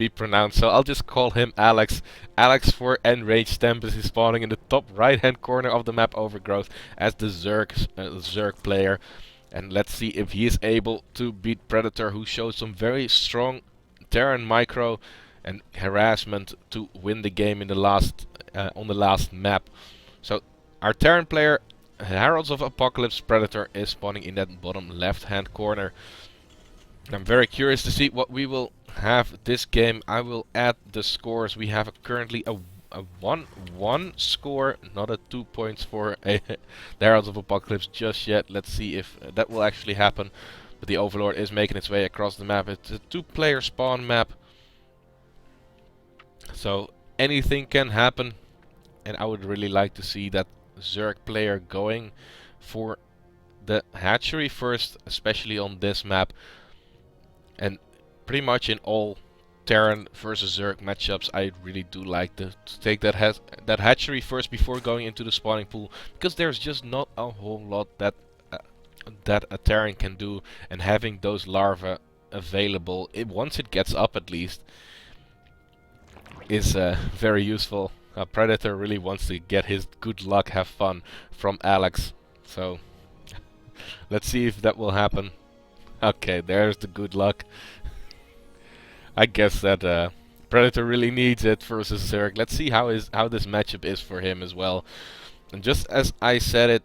be pronounced, so I'll just call him Alex. Alex for Enraged Tempest is spawning in the top right hand corner of the map Overgrowth as the Zerg player. And let's see if he is able to beat Predator, who shows some very strong Terran micro and harassment to win the game in the last on the last map. So our Terran player, Heralds of Apocalypse Predator, is spawning in that bottom left hand corner. I'm very curious to see what we will have this game. I will add the scores. We have currently a 1-1 score, not a 2 points for the Heralds of Apocalypse just yet. Let's see if that will actually happen. But the Overlord is making its way across the map. It's a 2-player spawn map, so anything can happen. And I would really like to see that Zerg player going for the hatchery first, especially on this map. And pretty much in all Terran versus Zerg matchups, I really do like to take that hatchery first before going into the spawning pool, because there's just not a whole lot that a Terran can do, and having those larvae available, once it gets up at least, is very useful. A Predator really wants to get his good luck, have fun from Alex, so let's see if that will happen. Okay, there's the good luck. I guess that Predator really needs it versus Zerg. Let's see how this matchup is for him as well. And just as I said it,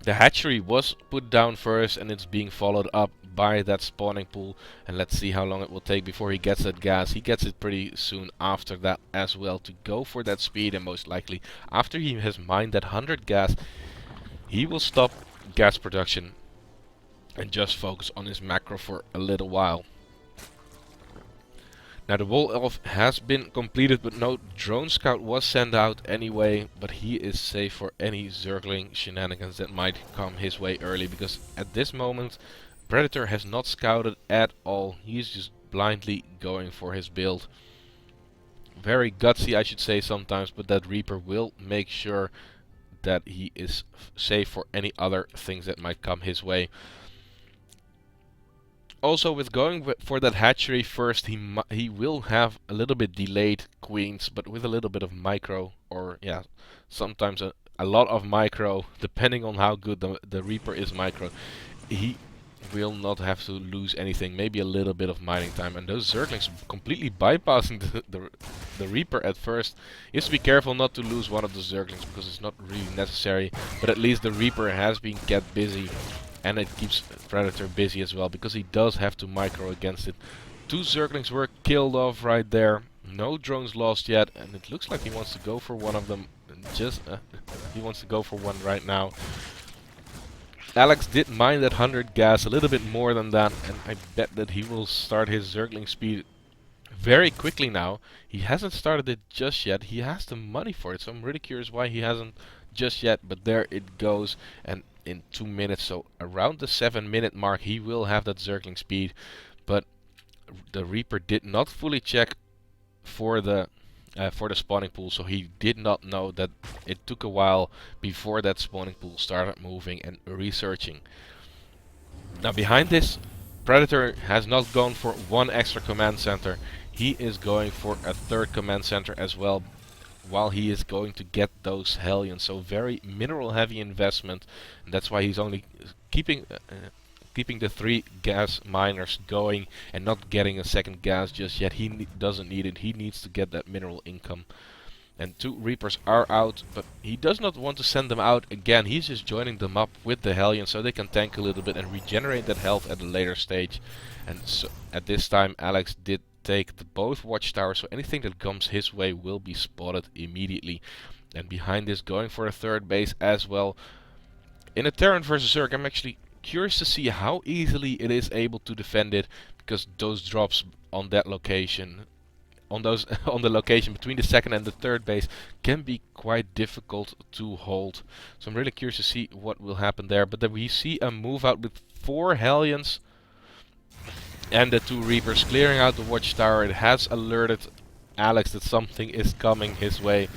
the hatchery was put down first, and it's being followed up by that spawning pool. And let's see how long it will take before he gets that gas. He gets it pretty soon after that as well to go for that speed, and most likely after he has mined that 100 gas, he will stop gas production and just focus on his macro for a little while. Now the Wall Elf has been completed, but no drone scout was sent out anyway, but he is safe for any Zergling shenanigans that might come his way early, because at this moment Predator has not scouted at all. He's just blindly going for his build. Very gutsy, I should say sometimes, but that Reaper will make sure that he is safe for any other things that might come his way. Also, with going for that hatchery first, he will have a little bit delayed queens, but with a little bit of micro, or yeah, sometimes a lot of micro, depending on how good the Reaper is micro, he will not have to lose anything. Maybe a little bit of mining time, and those Zerglings completely bypassing the Reaper at first. You have to be careful not to lose one of the Zerglings, because it's not really necessary, but at least the Reaper has been kept busy. And it keeps Predator busy as well, because he does have to micro against it. 2 Zerglings were killed off right there. No drones lost yet, and it looks like he wants to go for one of them. He wants to go for one right now. Alex did mine that 100 gas, a little bit more than that, and I bet that he will start his Zergling speed very quickly now. He hasn't started it just yet. He has the money for it, so I'm really curious why he hasn't just yet, but there it goes. And in 2 minutes, so around the 7-minute mark, he will have that Zergling speed. But the Reaper did not fully check for the spawning pool, so he did not know that it took a while before that spawning pool started moving and researching. Now behind this, Predator has not gone for one extra command center. He is going for a 3rd command center as well, while he is going to get those Hellions. So very mineral heavy investment, and that's why he's only keeping the 3 gas miners going and not getting a 2nd gas just yet. He doesn't need it. He needs to get that mineral income. And 2 Reapers are out, but he does not want to send them out again. He's just joining them up with the Hellions so they can tank a little bit and regenerate that health at a later stage. And so at this time Alex did take both watchtowers, so anything that comes his way will be spotted immediately. And behind this, going for a 3rd base as well. In a Terran versus Zerg, I'm actually curious to see how easily it is able to defend it, because those drops on that location, on the location between the 2nd and the 3rd base, can be quite difficult to hold. So I'm really curious to see what will happen there. But then we see a move out with 4 Hellions and the 2 Reapers clearing out the watchtower. It has alerted Alex that something is coming his way.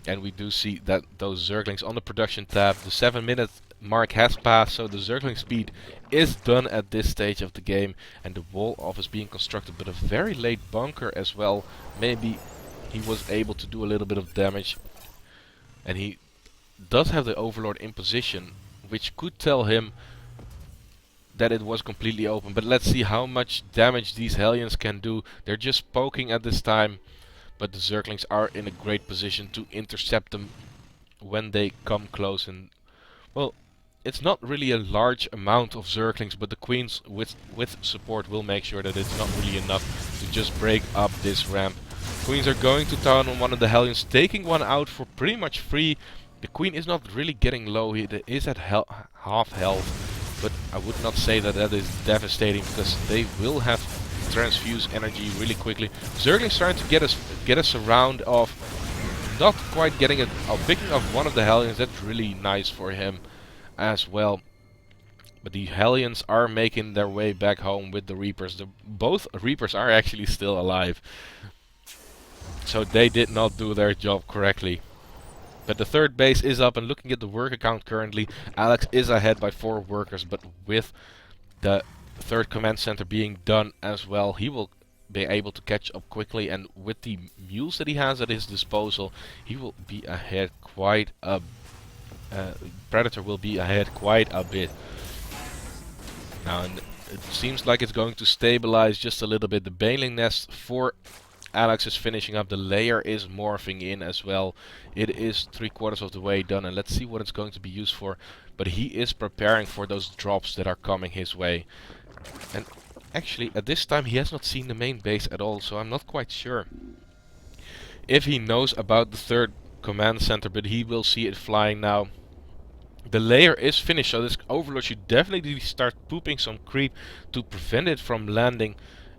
And we do see that those Zerglings on the production tab, the 7-minute mark has passed, so the Zergling speed is done at this stage of the game, and the wall off is being constructed, but a very late bunker as well. Maybe he was able to do a little bit of damage, and he does have the Overlord in position, which could tell him that it was completely open. But let's see how much damage these Hellions can do. They're just poking at this time, but the Zerglings are in a great position to intercept them when they come close. And well, it's not really a large amount of Zerglings, but the Queens with support will make sure that it's not really enough to just break up this ramp. Queens are going to town on one of the Hellions, taking one out for pretty much free. The Queen is not really getting low, he is at half health, but I would not say that that is devastating, because they will have transfuse energy really quickly. Zergling's trying to get us around of not quite getting it, picking up one of the Hellions. That's really nice for him as well. But the Hellions are making their way back home with the Reapers. Both Reapers are actually still alive, so they did not do their job correctly. But the third base is up, and looking at the worker count currently, Alex is ahead by 4 workers, but with the third command center being done as well, he will be able to catch up quickly, and with the mules that he has at his disposal, he will be ahead quite a Predator will be ahead quite a bit. Now, and it seems like it's going to stabilize just a little bit. The Baneling nest for Alex is finishing up. The layer is morphing in as well. It is 3/4 of the way done, and let's see what it's going to be used for. But he is preparing for those drops that are coming his way. And actually, at this time, he has not seen the main base at all, so I'm not quite sure if he knows about the third command center, but he will see it flying now. The layer is finished, so this Overlord should definitely start pooping some creep to prevent it from landing.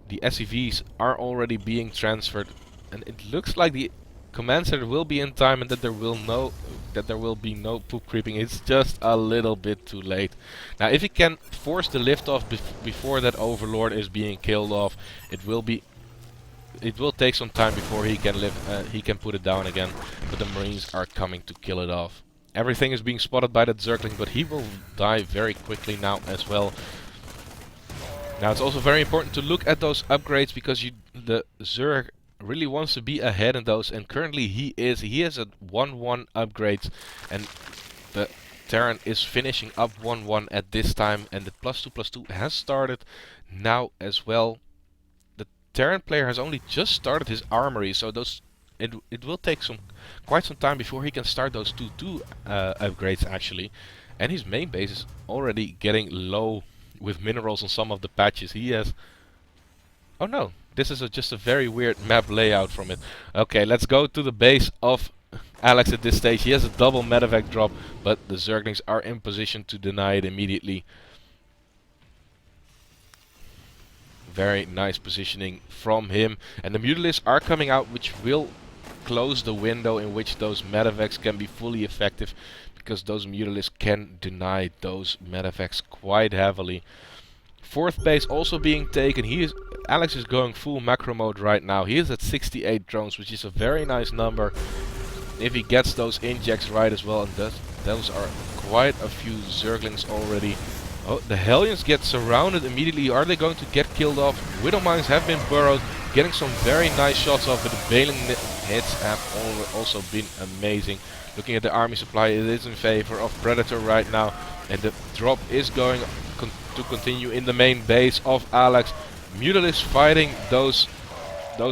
The SCVs are already being transferred, and it looks like the command center will be in time, and that there will be no poop creeping. It's just a little bit too late. Now, if he can force the lift off before that Overlord is being killed off, it will take some time before he can put it down again. But the Marines are coming to kill it off. Everything is being spotted by that Zergling, but he will die very quickly now as well. Now, it's also very important to look at those upgrades, because the Zerg really wants to be ahead in those, and currently he is. He has a 1-1 upgrades, and the Terran is finishing up 1-1 at this time, and the +2/+2 has started now as well. The Terran player has only just started his armory, so it will take quite some time before he can start those 2-2 upgrades actually. And his main base is already getting low with minerals on some of the patches. He has... Oh no, this is just a very weird map layout from it. Okay, let's go to the base of Alex at this stage. He has a double medevac drop, but the Zerglings are in position to deny it immediately. Very nice positioning from him. And the Mutalisks are coming out, which will close the window in which those medevacs can be fully effective, because those Mutalisks can deny those medevacs quite heavily. Fourth base also being taken. Alex is going full macro mode right now. He is at 68 drones, which is a very nice number if he gets those injects right as well. And those are quite a few Zerglings already. Oh, the Hellions get surrounded immediately. Are they going to get killed off? Widow mines have been burrowed, getting some very nice shots off, but the Baneling hits have also been amazing. Looking at the army supply, it is in favor of Predator right now, and the drop is going to continue in the main base of Alex. Mutalisks fighting those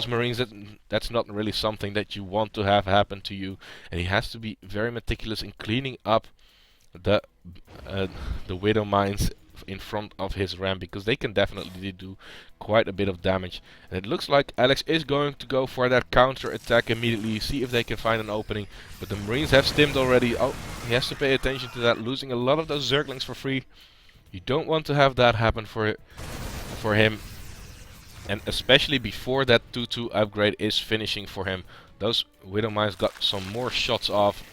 Marines. That's not really something that you want to have happen to you, and he has to be very meticulous in cleaning up the Widow mines in front of his ramp, because they can definitely do quite a bit of damage. And it looks like Alex is going to go for that counter attack immediately, see if they can find an opening, but the Marines have stimmed already. Oh, he has to pay attention to that, losing a lot of those Zerglings for free. You don't want to have that happen for him, and especially before that 2-2 upgrade is finishing for him. Those Widow mines got some more shots off,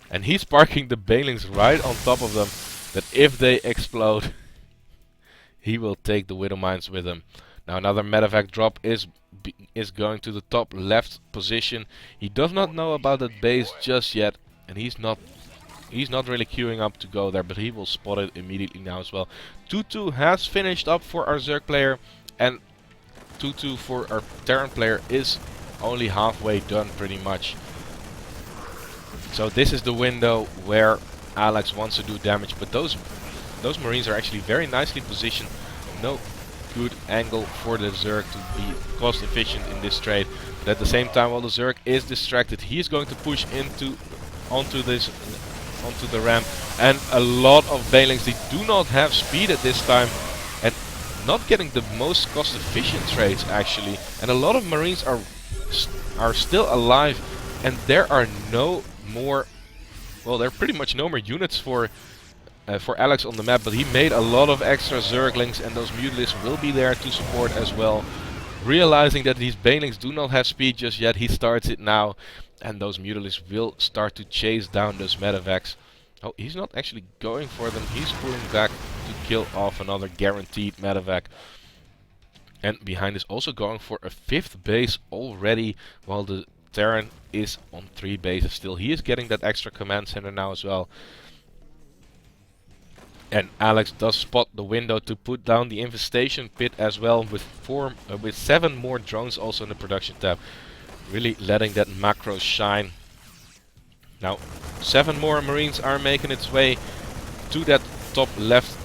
and he's parking the Banelings right on top of them, that if they explode, he will take the Widow mines with him. Now another medevac drop is going to the top left position. He does not know about that base just yet, and he's not He's not really queuing up to go there, but he will spot it immediately now as well. 2-2 has finished up for our Zerg player, and 2-2 for our Terran player is only halfway done pretty much. So this is the window where Alex wants to do damage, but those Marines are actually very nicely positioned. No good angle for the Zerg to be cost efficient in this trade. But at the same time, while the Zerg is distracted, he is going to push onto the ramp, and a lot of Banelings. They do not have speed at this time, and not getting the most cost efficient trades actually. And a lot of Marines are still alive, and there are no more. Well, there are pretty much no more units for Alex on the map, but he made a lot of extra Zerglings, and those Mutalisks will be there to support as well. Realizing that these Banelings do not have speed just yet, he starts it now, and those Mutalisks will start to chase down those Medevacs. Oh, he's not actually going for them, he's pulling back to kill off another guaranteed Medevac. And behind is also going for a 5th base already, while the Terran is on 3 bases still. He is getting that extra command center now as well. And Alex does spot the window to put down the infestation pit as well, with 7 more drones also in the production tab. Really letting that macro shine. Now 7 more Marines are making its way to that top left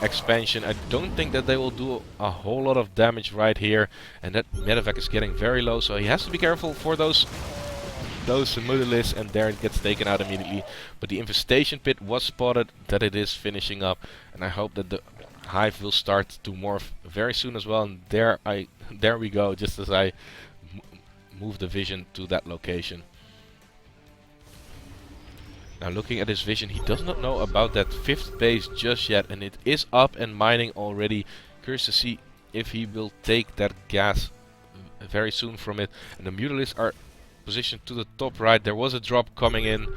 expansion. I don't think that they will do a whole lot of damage right here, and that Medevac is getting very low, so he has to be careful for those Mutalisks, and there it gets taken out immediately. But the infestation pit was spotted, that it is finishing up, and I hope that the hive will start to morph very soon as well. And there we go, just as I move the vision to that location. Now looking at his vision, he does not know about that 5th base just yet, and it is up and mining already. Curious to see if he will take that gas very soon from it. And the Mutalisks are positioned to the top right. There was a drop coming in,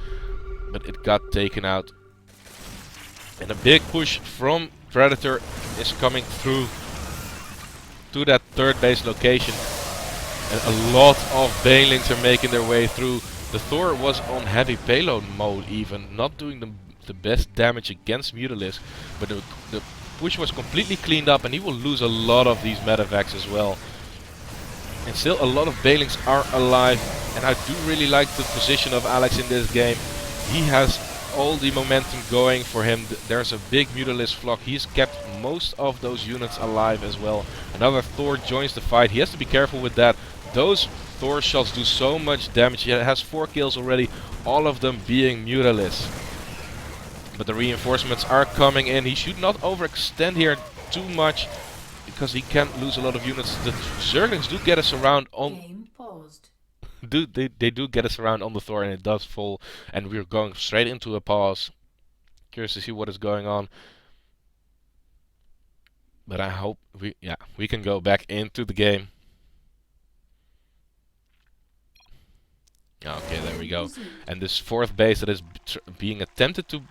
but it got taken out. And a big push from Predator is coming through to that 3rd base location. And a lot of Banelings are making their way through. The Thor was on heavy payload mode even, not doing the best damage against Mutalisks, but the push was completely cleaned up, and he will lose a lot of these Medevacs as well. And still a lot of Banelings are alive, and I do really like the position of Alex in this game. He has all the momentum going for him. There's a big Mutalisk flock. He's kept most of those units alive as well. Another Thor joins the fight. He has to be careful with that. Those Thor shots do so much damage. He has 4 kills already, all of them being Mutalisks. But the reinforcements are coming in. He should not overextend here too much, because he can lose a lot of units. The Zerglings do get us around on... Game paused. They do get us around on the Thor, and it does fall. And we're going straight into a pause. Curious to see what is going on. But I hope we can go back into the game. Okay, there we go. And this 4th base that is being attempted to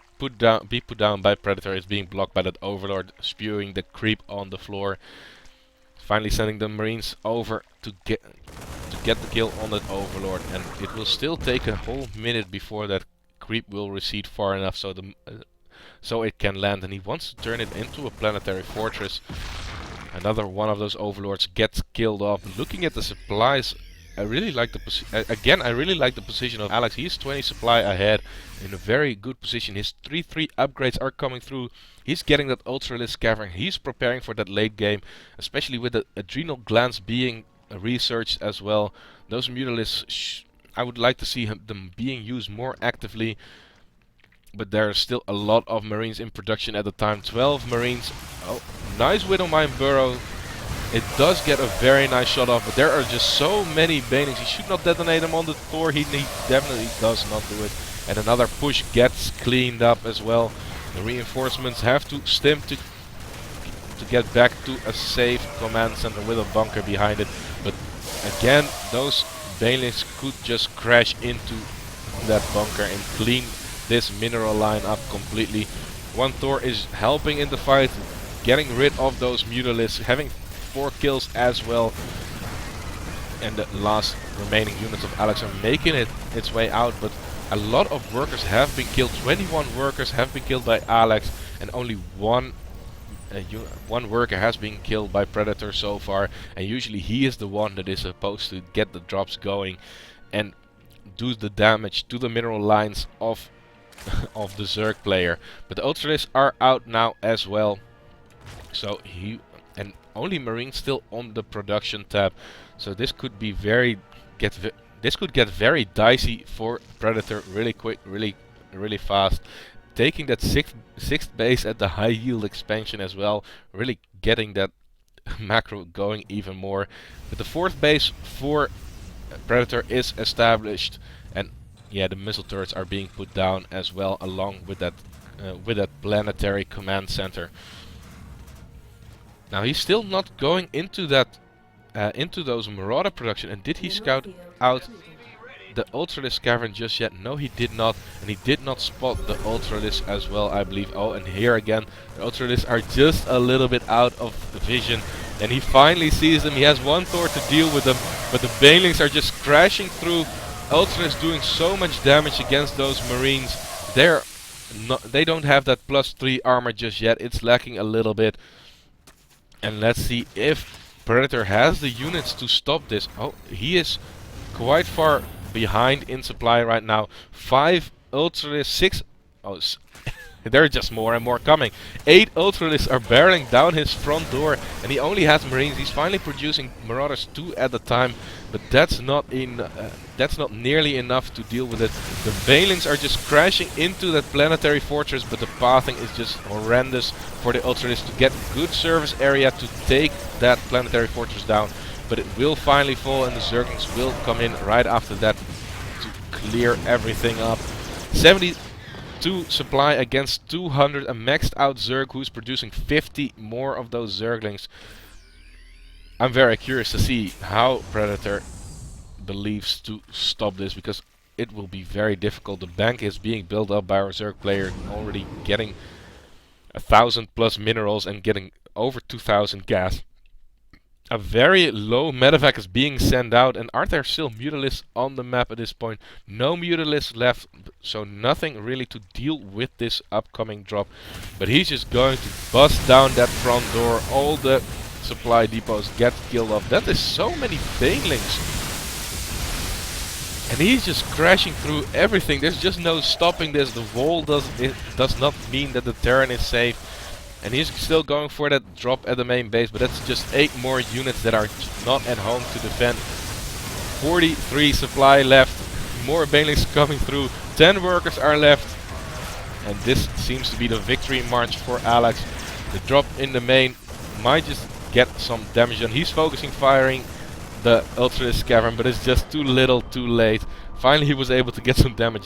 be put down by Predator is being blocked by that Overlord, spewing the creep on the floor. Finally sending the Marines over to get the kill on that Overlord, and it will still take a whole minute before that creep will recede far enough so it can land. And he wants to turn it into a planetary fortress. Another one of those Overlords gets killed off. Looking at the supplies, I really like the I really like the position of Alex. He's 20 supply ahead, in a very good position. His 3-3 upgrades are coming through. He's getting that Ultralisk Cavern. He's preparing for that late game, especially with the adrenal glands being researched as well. Those Mutalisks, I would like to see them being used more actively. But there are still a lot of Marines in production at the time. 12 Marines. Oh, nice Widowmine Burrow. It does get a very nice shot off, but there are just so many Banelings. He should not detonate them on the Thor. He definitely does not do it. And another push gets cleaned up as well. The reinforcements have to stim to get back to a safe command center with a bunker behind it. But again, those Banelings could just crash into that bunker and clean this mineral line up completely. One Thor is helping in the fight, getting rid of those Mutalisks, having 4 kills as well. And the last remaining units of Alex are making its way out, but a lot of workers have been killed. 21 workers have been killed by Alex, and only one worker has been killed by Predator so far. And usually he is the one that is supposed to get the drops going and do the damage to the mineral lines of of the Zerg player. But the Ultralists are out now as well. So and only Marines still on the production tab. So this could be this could get very dicey for Predator really quick, really fast. Taking that sixth base at the high yield expansion as well, really getting that macro going even more. But the fourth base for Predator is established, and yeah, the missile turrets are being put down as well, along with that planetary command center. Now he's still not going into that into those Marauder production. And did he scout out the Ultralisk cavern just yet? No, he did not, and he did not spot the Ultralisk as well, I believe. Oh, and here again, the Ultralisk are just a little bit out of vision, and he finally sees them. He has one Thor to deal with them, but the Banelings are just crashing through. Ultralisk doing so much damage against those Marines. They don't have that +3 armor just yet. It's lacking a little bit. And let's see if Predator has the units to stop this. Oh, he is quite far behind in supply right now. 5 Ultralists, 6... Oh, there are just more and more coming. 8 Ultralists are barreling down his front door, and he only has Marines. He's finally producing Marauders 2 at a time, but that's not nearly enough to deal with it. The Banelings are just crashing into that planetary fortress, but the pathing is just horrendous for the Ultralists to get good service area to take that planetary fortress down. But it will finally fall, and the Zerglings will come in right after that to clear everything up. 72 supply against 200, a maxed out Zerg who's producing 50 more of those Zerglings. I'm very curious to see how Predator believes to stop this, because it will be very difficult. The bank is being built up by our Zerg player, already getting 1,000+ minerals and getting over 2,000 gas. A very low medevac is being sent out, and are there still Mutalisks on the map at this point? No Mutalisks left, so nothing really to deal with this upcoming drop. But he's just going to bust down that front door. All the supply depots get killed off. That is so many Banelings. And he's just crashing through everything. There's just no stopping this. The wall does not mean that the terrain is safe. And he's still going for that drop at the main base, but that's just 8 more units that are not at home to defend. 43 supply left, more Banelings coming through, 10 workers are left. And this seems to be the victory march for Alex. The drop in the main might just get some damage done. He's focusing firing the Ultralisk cavern, but it's just too little too late. Finally he was able to get some damage